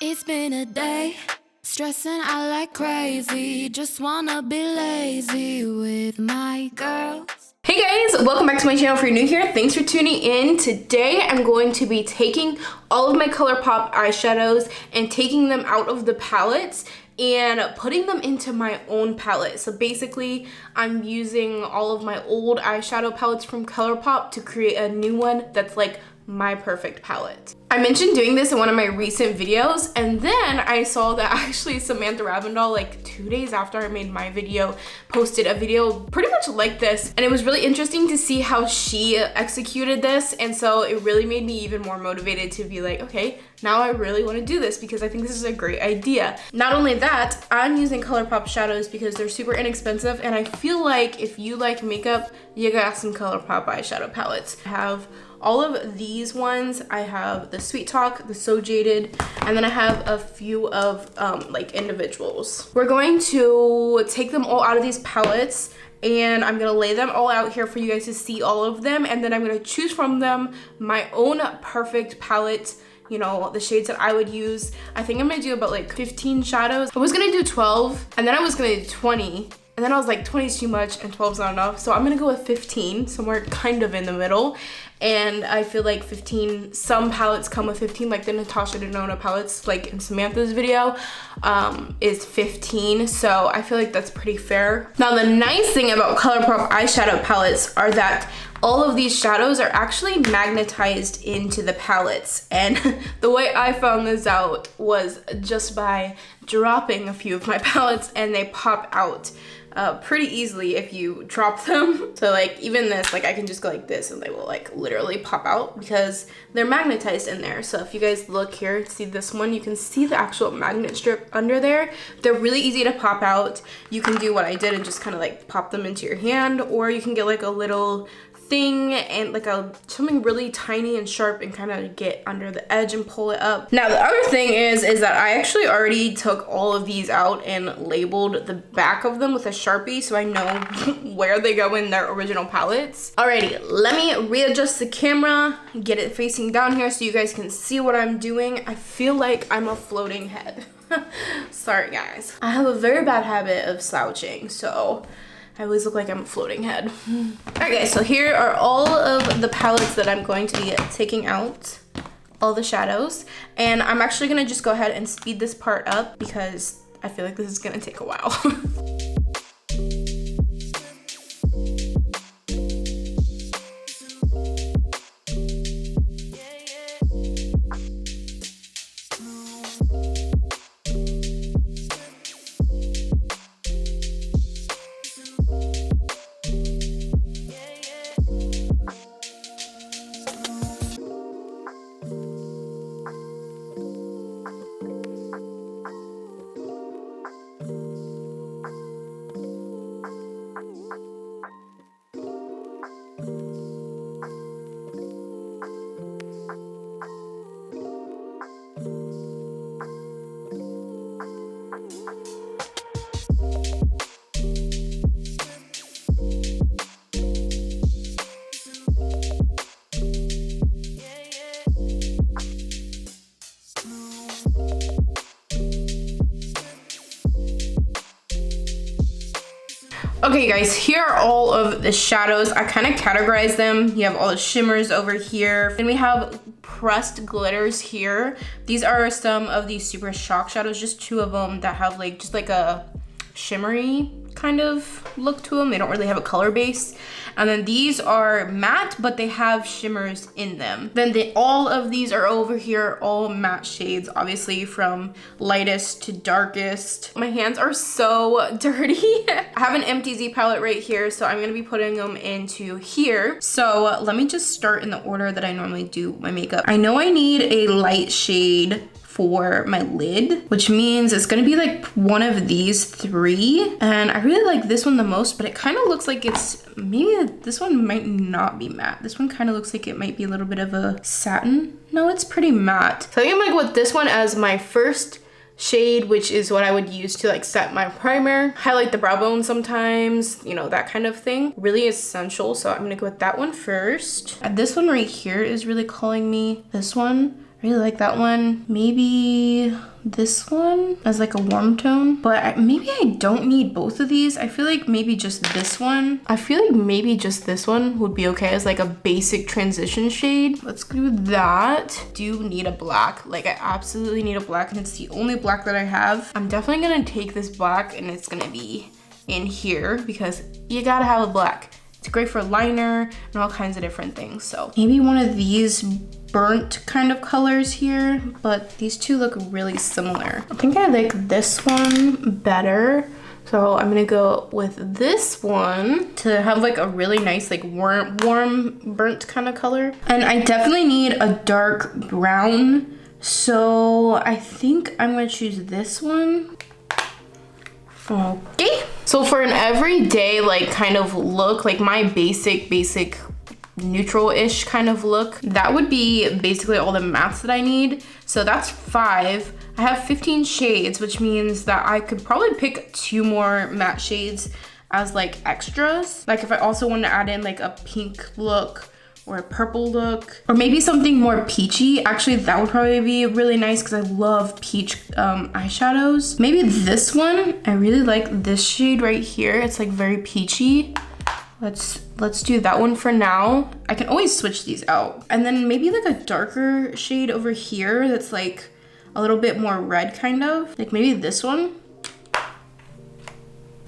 It's been a day, stressing out like crazy. Just wanna be lazy with my girls. Hey guys, welcome back to my channel. If you're new here, thanks for tuning in. Today I'm going to be taking all of my Colourpop eyeshadows and taking them out of the palettes and putting them into my own palette. So basically, I'm using all of my old eyeshadow palettes from Colourpop to create a new one that's like my perfect palette. I mentioned doing this in one of my recent videos, and then I saw that actually Samantha Ravndahl, like 2 days after I made my video, posted a video pretty much like this, and it was really interesting to see how she executed this, and so it really made me even more motivated to be like, okay, now I really want to do this because I think this is a great idea. Not only that, I'm using Colourpop shadows because they're super inexpensive, and I feel like if you like makeup, you got some Colourpop eyeshadow palettes. I have all of these ones. I have the Sweet Talk, the So Jaded, and then I have a few of like individuals. We're going to take them all out of these palettes and I'm gonna lay them all out here for you guys to see all of them, and then I'm gonna choose from them my own perfect palette, you know, the shades that I would use. I think I'm gonna do about like 15 shadows. I was gonna do 12 and then I was gonna do 20. And then I was like, 20 is too much and 12 is not enough. So I'm gonna go with 15, somewhere kind of in the middle. And I feel like 15, some palettes come with 15, like the Natasha Denona palettes, like in Samantha's video, is 15. So I feel like that's pretty fair. Now the nice thing about Colourpop eyeshadow palettes are that all of these shadows are actually magnetized into the palettes. And the way I found this out was just by dropping a few of my palettes, and they pop out pretty easily if you drop them. So like even this, like I can just go like this and they will like literally pop out because they're magnetized in there. So if you guys look here, see this one, you can see the actual magnet strip under there. They're really easy to pop out. You can do what I did and just kind of like pop them into your hand, or you can get like a little thing and like something really tiny and sharp and kind of get under the edge and pull it up. Now the other thing is that I actually already took all of these out and labeled the back of them with a Sharpie, so I know where they go in their original palettes. Alrighty, let me readjust the camera, get it facing down here so you guys can see what I'm doing. I feel like I'm a floating head. Sorry guys. I have a very bad habit of slouching, so I always look like I'm a floating head. Alright guys, so here are all of the palettes that I'm going to be taking out, all the shadows, and I'm actually gonna just go ahead and speed this part up because I feel like this is gonna take a while. Okay guys, here are all of the shadows. I kind of categorize them. You have all the shimmers over here. Then we have pressed glitters here. These are some of these super shock shadows, just 2 of them that have like just like a shimmery kind of look to them. They don't really have a color base. And then these are matte, but they have shimmers in them. Then all of these are over here, all matte shades, obviously from lightest to darkest. My hands are so dirty. I have an MTZ palette right here, so I'm gonna be putting them into here. So let me just start in the order that I normally do my makeup. I know I need a light shade for my lid, which means it's gonna be like one of these 3. And I really like this one the most, but it kind of looks like it's, maybe this one might not be matte. This one kind of looks like it might be a little bit of a satin. No, it's pretty matte. So I think I'm gonna go with this one as my first shade, which is what I would use to like set my primer, highlight the brow bone sometimes, you know, that kind of thing. Really essential, so I'm gonna go with that one first. This one right here is really calling me. This one I really like that one. Maybe this one as like a warm tone, but maybe I don't need both of these. I feel like maybe just this one. I feel like maybe just this one would be okay as like a basic transition shade. Let's do that. Do need a black. Like I absolutely need a black, and it's the only black that I have. I'm definitely gonna take this black and it's gonna be in here because you gotta have a black. It's great for liner and all kinds of different things. So maybe one of these burnt kind of colors here, but these two look really similar. I think I like this one better. So I'm gonna go with this one to have like a really nice like warm burnt kind of color. And I definitely need a dark brown. So I think I'm gonna choose this one. Okay. So for an everyday like kind of look, like my basic neutral-ish kind of look, that would be basically all the mattes that I need. So that's 5. I have 15 shades, which means that I could probably pick 2 more matte shades as like extras. Like if I also want to add in like a pink look or a purple look, or maybe something more peachy. Actually, that would probably be really nice because I love peach eyeshadows. Maybe this one. I really like this shade right here. It's like very peachy. Let's do that one for now. I can always switch these out. And then maybe like a darker shade over here that's like a little bit more red kind of. Like maybe this one.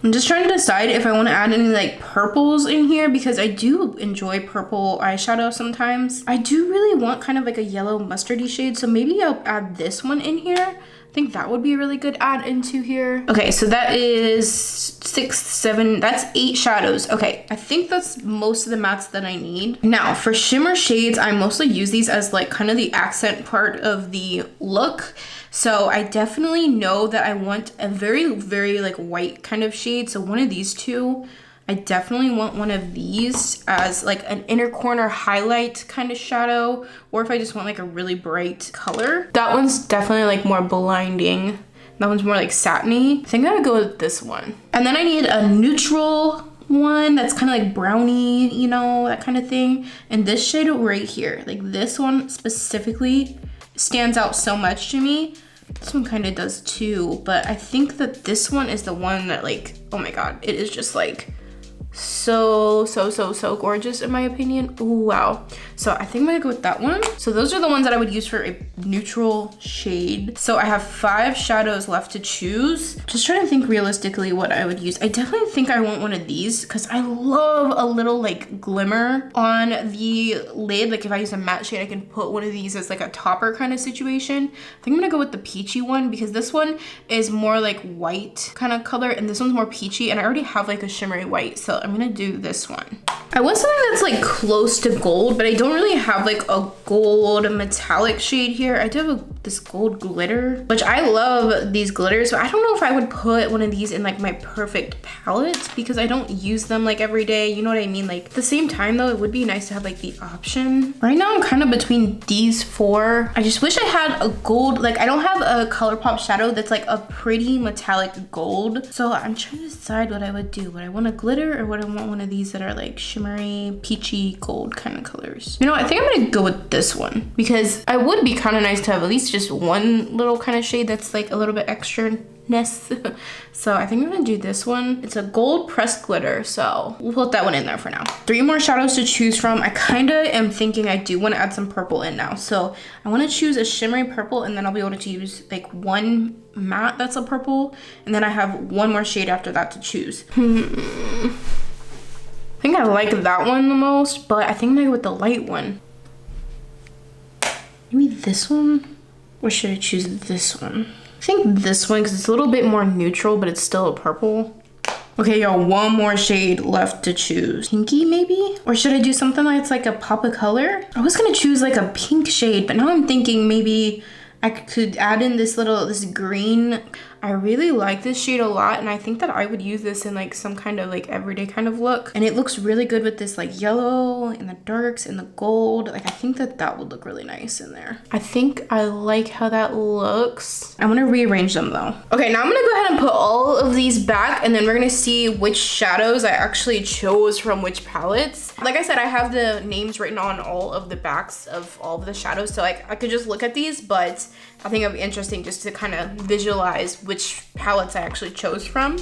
I'm just trying to decide if I want to add any like purples in here because I do enjoy purple eyeshadow sometimes. I do really want kind of like a yellow mustardy shade, so maybe I'll add this one in here. I think that would be a really good add into here. Okay, so that is 6, 7, that's 8 shadows. Okay, I think that's most of the mattes that I need. Now for shimmer shades, I mostly use these as like kind of the accent part of the look. So I definitely know that I want a very like white kind of shade. So one of these two, I definitely want one of these as like an inner corner highlight kind of shadow, or if I just want like a really bright color. That one's definitely like more blinding. That one's more like satiny. I think I would go with this one. And then I need a neutral one that's kind of like brownie, you know, that kind of thing. And this shade right here, like this one specifically stands out so much to me. This one kind of does too, but I think that this one is the one that like, oh my god, it is just like so gorgeous in my opinion. Ooh, wow. So I think I'm gonna go with that one. So those are the ones that I would use for a neutral shade. So I have 5 shadows left to choose. Just trying to think realistically what I would use. I definitely think I want one of these because I love a little like glimmer on the lid. Like if I use a matte shade, I can put one of these as like a topper kind of situation. I think I'm gonna go with the peachy one because this one is more like white kind of color and this one's more peachy, and I already have like a shimmery white. So I'm gonna do this one. I want something that's like close to gold, but I don't really have like a gold metallic shade here. I do have this gold glitter, which I love these glitters, but I don't know if I would put one of these in like my perfect palette because I don't use them like every day. You know what I mean? Like at the same time though, it would be nice to have like the option. Right now I'm kind of between these 4. I just wish I had a gold, like I don't have a Colourpop shadow that's like a pretty metallic gold. So I'm trying to decide what I would do. Would I want a glitter or would I want one of these that are like shimmery, peachy, gold kind of colors? You know, I think I'm gonna go with this one because it would be kind of nice to have at least just one little kind of shade that's like a little bit extra-ness. So I think I'm gonna do this one. It's a gold pressed glitter, so we'll put that one in there for now. 3 more shadows to choose from. I kind of am thinking I do want to add some purple in now. So I want to choose a shimmery purple, and then I'll be able to use like one matte that's a purple, and then I have one more shade after that to choose. I think I like that one the most, but I think I'm gonna go with the light one. Maybe this one? Or should I choose this one? I think this one because it's a little bit more neutral, but it's still a purple. Okay, y'all, one more shade left to choose. Pinky maybe? Or should I do something that's like a pop of color? I was gonna choose like a pink shade, but now I'm thinking maybe I could add in this green I really like this shade a lot, and I think that I would use this in like some kind of like everyday kind of look. And it looks really good with this like yellow and the darks and the gold. Like I think that that would look really nice in there. I think I like how that looks. I'm gonna rearrange them though. Okay, now I'm gonna go ahead and put all of these back, and then we're gonna see which shadows I actually chose from which palettes. Like I said, I have the names written on all of the backs of all of the shadows, so like I could just look at these, but I think it'd be interesting just to kind of visualize which palettes I actually chose from.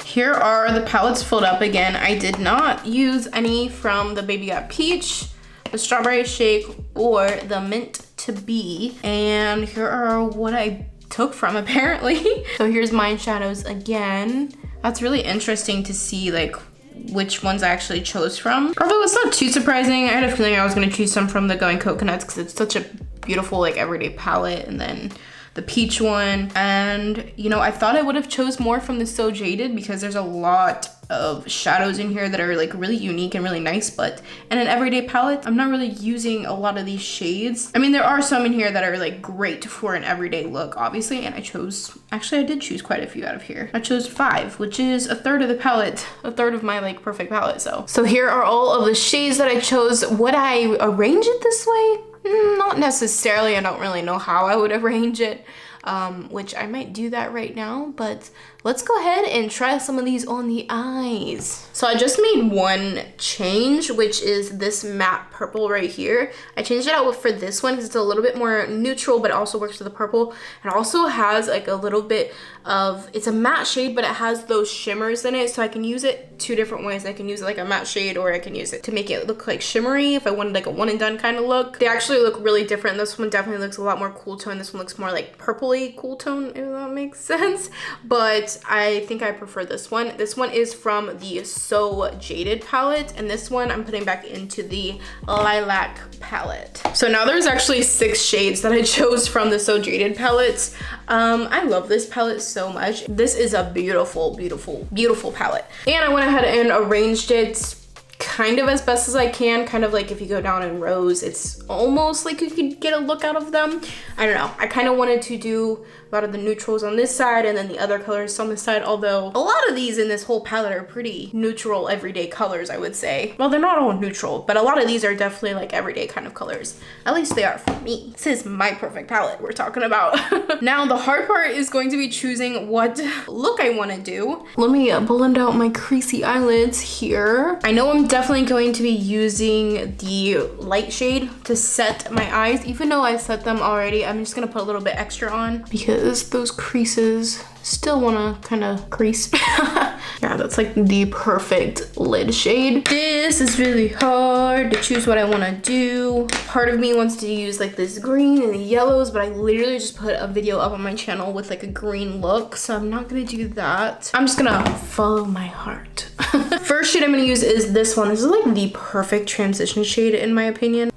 Here are the palettes filled up again. I did not use any from the Baby Got Peach, the Strawberry Shake, or the Mint to Be. And here are what I took from apparently. So here's my shadows again. That's really interesting to see like which ones I actually chose from. Although it's not too surprising. I had a feeling I was gonna choose some from the Going Coconuts because it's such a beautiful like everyday palette, and then the peach one. And you know, I thought I would have chose more from the So Jaded because there's a lot of shadows in here that are like really unique and really nice, but in an everyday palette, I'm not really using a lot of these shades. I mean, there are some in here that are like great for an everyday look, obviously, and I did choose quite a few out of here. I chose 5, which is a third of the palette, a third of my like perfect palette. So here are all of the shades that I chose. Would I arrange it this way? Not necessarily. I don't really know how I would arrange it, which I might do that right now, but let's go ahead and try some of these on the eyes. So I just made one change, which is this matte purple right here. I changed it out for this one because it's a little bit more neutral, but it also works with the purple. It also has like a little bit of, it's a matte shade, but it has those shimmers in it. So I can use it 2 different ways. I can use it like a matte shade, or I can use it to make it look like shimmery if I wanted like a one and done kind of look. They actually look really different. This one definitely looks a lot more cool tone. This one looks more like purpley cool tone, if that makes sense. But I think I prefer this one. This one is from the So Jaded palette, and this one I'm putting back into the Lilac palette. So now there's actually 6 shades that I chose from the So Jaded palettes. I love this palette so much. This is a beautiful, beautiful, beautiful palette. And I went ahead and arranged it kind of as best as I can. Kind of like if you go down in rows, it's almost like you could get a look out of them. I don't know. I kind of wanted to do a lot of the neutrals on this side and then the other colors on this side, although a lot of these in this whole palette are pretty neutral everyday colors, I would say. Well, they're not all neutral, but a lot of these are definitely like everyday kind of colors. At least they are for me. This is my perfect palette we're talking about. Now the hard part is going to be choosing what look I want to do. Let me blend out my creasy eyelids here. I know I'm definitely going to be using the light shade to set my eyes. Even though I set them already, I'm just gonna put a little bit extra on because those creases still want to kind of crease. Yeah, that's like the perfect lid shade. This is really hard to choose what I want to do. Part of me wants to use like this green and the yellows, but I literally just put a video up on my channel with like a green look, so I'm not gonna do that. I'm just gonna follow my heart. First shade I'm gonna use is this one. This is like the perfect transition shade in my opinion.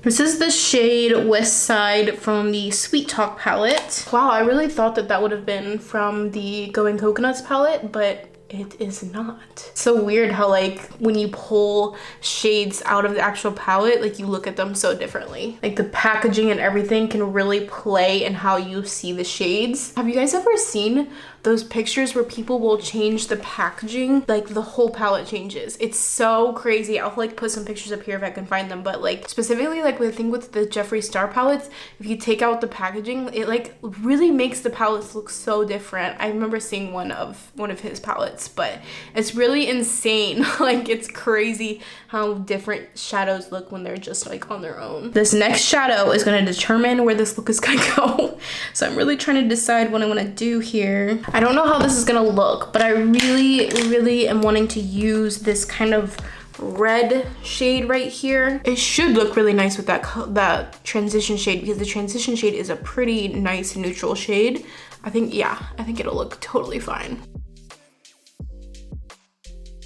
This is the shade West Side from the Sweet Talk palette. Wow, I really thought that that would have been from the Going Coconuts palette, but it is not. It's so weird how like when you pull shades out of the actual palette, like you look at them so differently. Like the packaging and everything can really play in how you see the shades. Have you guys ever seen those pictures where people will change the packaging? Like the whole palette changes. It's so crazy. I'll like put some pictures up here if I can find them, but like specifically like with the Jeffree Star palettes, if you take out the packaging, it like really makes the palettes look so different. I remember seeing one of his palettes, but it's really insane. Like it's crazy how different shadows look when they're just like on their own. This next shadow is going to determine where this look is going to go. So I'm really trying to decide what I want to do here. I don't know how this is gonna look, but I really, really am wanting to use this kind of red shade right here. It should look really nice with that transition shade, because the transition shade is a pretty nice neutral shade. I think it'll look totally fine.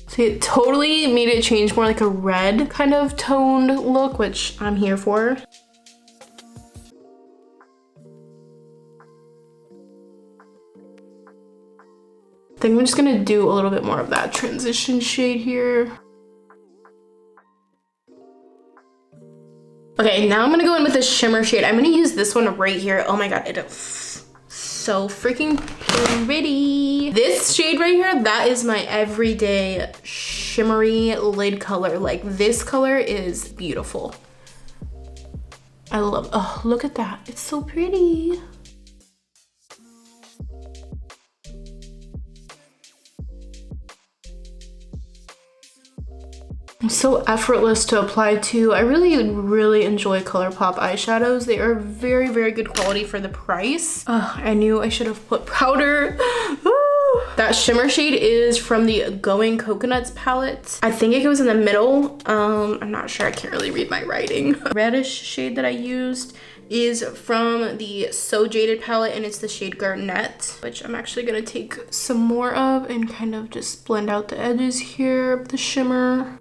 So it totally made it change more like a red kind of toned look, which I'm here for. I think I'm just gonna do a little bit more of that transition shade here. Okay, now I'm gonna go in with a shimmer shade. I'm gonna use this one right here. Oh my God, it is so freaking pretty. This shade right here, that is my everyday shimmery lid color. Like, this color is beautiful. I love, oh, look at that. It's so pretty. So effortless to apply to. I really enjoy Colourpop eyeshadows. They are very, very good quality for the price. I knew I should have put powder. That shimmer shade is from the Going Coconuts palette. I think it goes in the middle. I'm not sure, I can't really read my writing. Reddish shade that I used is from the So Jaded palette, and it's the shade Garnet, which I'm actually gonna take some more of and kind of just blend out the edges here of the shimmer.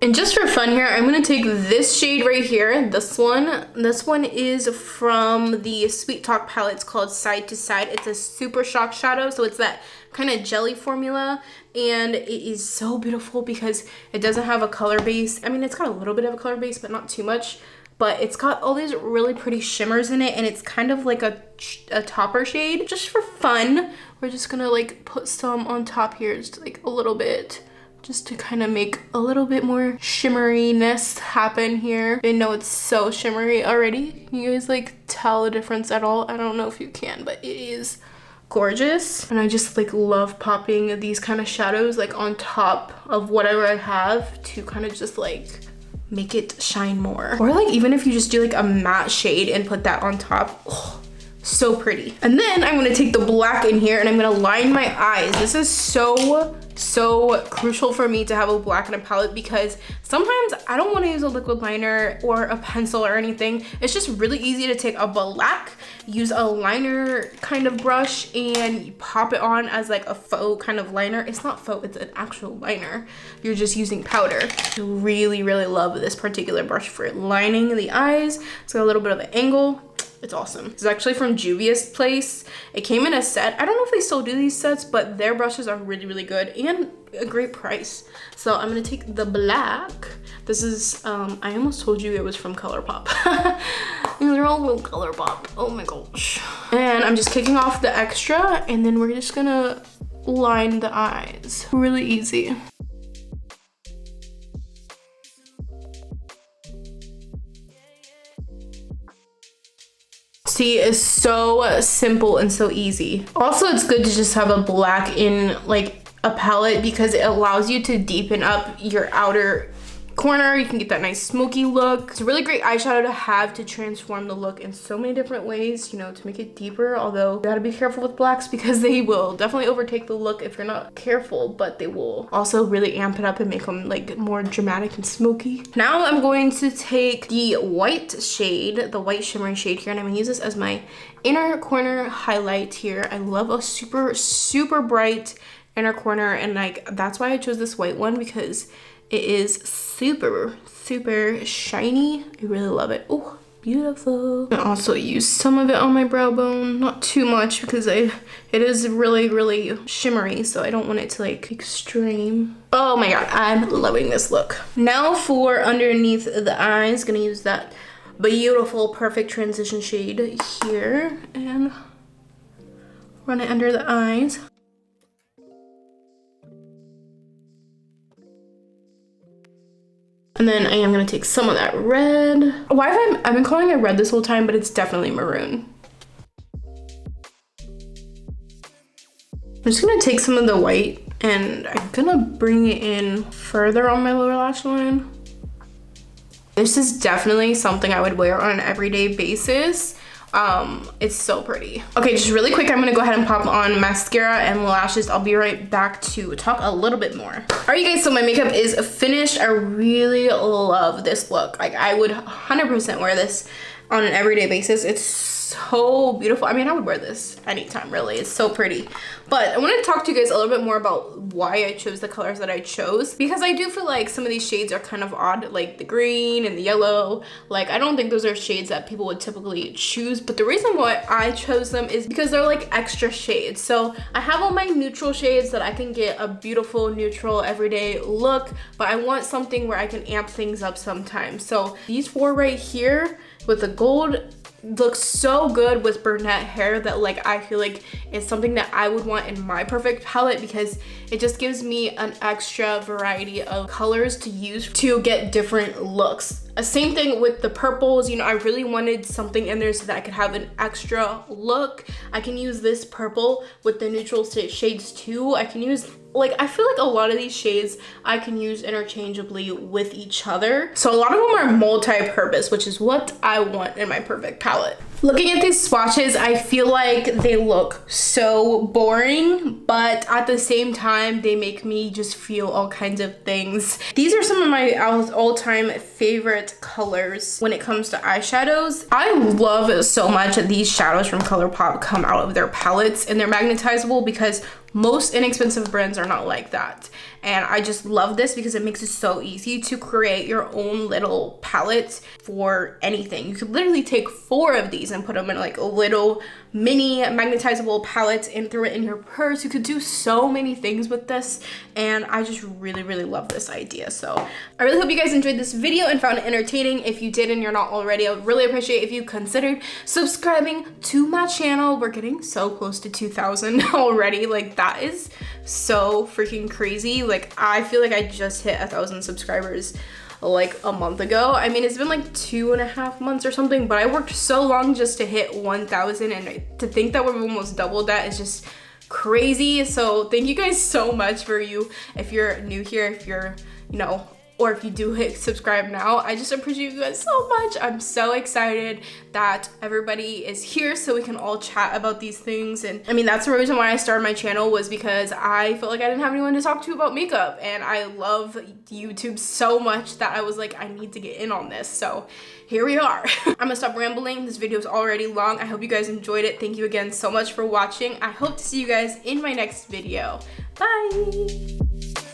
And just for fun here, I'm gonna take this shade right here, this one. This one is from the Sweet Talk palette. It's called Side to Side. It's a super shock shadow, so it's that kind of jelly formula, and it is so beautiful because it doesn't have a color base. I mean, it's got a little bit of a color base, but not too much. But it's got all these really pretty shimmers in it, and it's kind of like a topper shade. Just for fun, we're just gonna like put some on top here, just like a little bit, just to kind of make a little bit more shimmeriness happen here. I know it's so shimmery already. You guys like tell the difference at all? I don't know if you can, but it is gorgeous. And I just like love popping these kind of shadows like on top of whatever I have to kind of just like make it shine more. Or like even if you just do like a matte shade and put that on top. Oh, so pretty. And then I'm gonna take the black in here and I'm gonna line my eyes. This is so crucial for me to have a black in a palette, because sometimes I don't want to use a liquid liner or a pencil or anything. It's just really easy to take a black, use a liner kind of brush, and you pop it on as like a faux kind of liner. It's not faux, it's an actual liner. You're just using powder. I really love this particular brush for lining the eyes. It's got a little bit of an angle. It's awesome. It's actually from Juvia's place. It came in a set. I don't know if they still do these sets, but their brushes are really good and a great price. So I'm gonna take the black. This is, I almost told you it was from Colourpop. These are all from Colourpop. Oh my gosh. And I'm just kicking off the extra, and then we're just gonna line the eyes. Really easy. See, it's so simple and so easy. Also, it's good to just have a black in like a palette because it allows you to deepen up your outer corner. You can get that nice smoky look. It's a really great eyeshadow to have to transform the look in so many different ways, you know, to make it deeper. Although you gotta be careful with blacks because they will definitely overtake the look if you're not careful, but they will also really amp it up and make them like more dramatic and smoky. Now I'm going to take the white shade, the white shimmery shade here, and I'm gonna use this as my inner corner highlight here. I love a super bright inner corner, and like that's why I chose this white one, because it is super shiny. I really love it. Oh, beautiful. I also use some of it on my brow bone, not too much because it is really shimmery, so I don't want it to like extreme. Oh my god, I'm loving this look. Now for underneath the eyes, gonna use that beautiful perfect transition shade here and run it under the eyes. And then I am gonna take some of that red. Why have I've been calling it red this whole time, but it's definitely maroon. I'm just gonna take some of the white and I'm gonna bring it in further on my lower lash line. This is definitely something I would wear on an everyday basis. It's so pretty. Okay, just really quick, I'm gonna go ahead and pop on mascara and lashes. I'll be right back to talk a little bit more. All right, you guys, so my makeup is finished. I really love this look. Like, I would 100% wear this on an everyday basis. It's so beautiful. I mean, I would wear this anytime, really. It's so pretty. But I wanted to talk to you guys a little bit more about why I chose the colors that I chose, because I do feel like some of these shades are kind of odd, like the green and the yellow. Like, I don't think those are shades that people would typically choose, but the reason why I chose them is because they're like extra shades. So I have all my neutral shades that I can get a beautiful neutral everyday look, but I want something where I can amp things up sometimes. So these 4 right here with the gold looks so good with brunette hair that, like, I feel like it's something that I would want in my perfect palette, because it just gives me an extra variety of colors to use to get different looks. Same thing with the purples. You know, I really wanted something in there so that I could have an extra look. I can use this purple with the neutral shades too. I can use, like, I feel like a lot of these shades I can use interchangeably with each other. So a lot of them are multi-purpose, which is what I want in my perfect palette. Looking at these swatches, I feel like they look so boring, but at the same time, they make me just feel all kinds of things. These are some of my all-time favorite colors when it comes to eyeshadows. I love so much that these shadows from Colourpop come out of their palettes and they're magnetizable, because most inexpensive brands are not like that. And I just love this because it makes it so easy to create your own little palette for anything. You could literally take 4 of these and put them in like a little mini magnetizable palette and throw it in your purse. You could do so many things with this, and I just really love this idea. So I really hope you guys enjoyed this video and found it entertaining. If you did and you're not already, I would really appreciate if you considered subscribing to my channel. We're getting so close to 2,000 already. Like, that is so freaking crazy. Like, I feel like I just hit 1,000 subscribers like a month ago. I mean, it's been like 2.5 months or something, but I worked so long just to hit 1,000, and to think that we've almost doubled that is just crazy. So thank you guys so much for you. If you're new here, if you're, you know, or if you do hit subscribe now, I just appreciate you guys so much. I'm so excited that everybody is here so we can all chat about these things. And I mean, that's the reason why I started my channel, was because I felt like I didn't have anyone to talk to about makeup, and I love YouTube so much that I was like, I need to get in on this. So here we are. I'm gonna stop rambling. This video is already long. I hope you guys enjoyed it. Thank you again so much for watching. I hope to see you guys in my next video. Bye.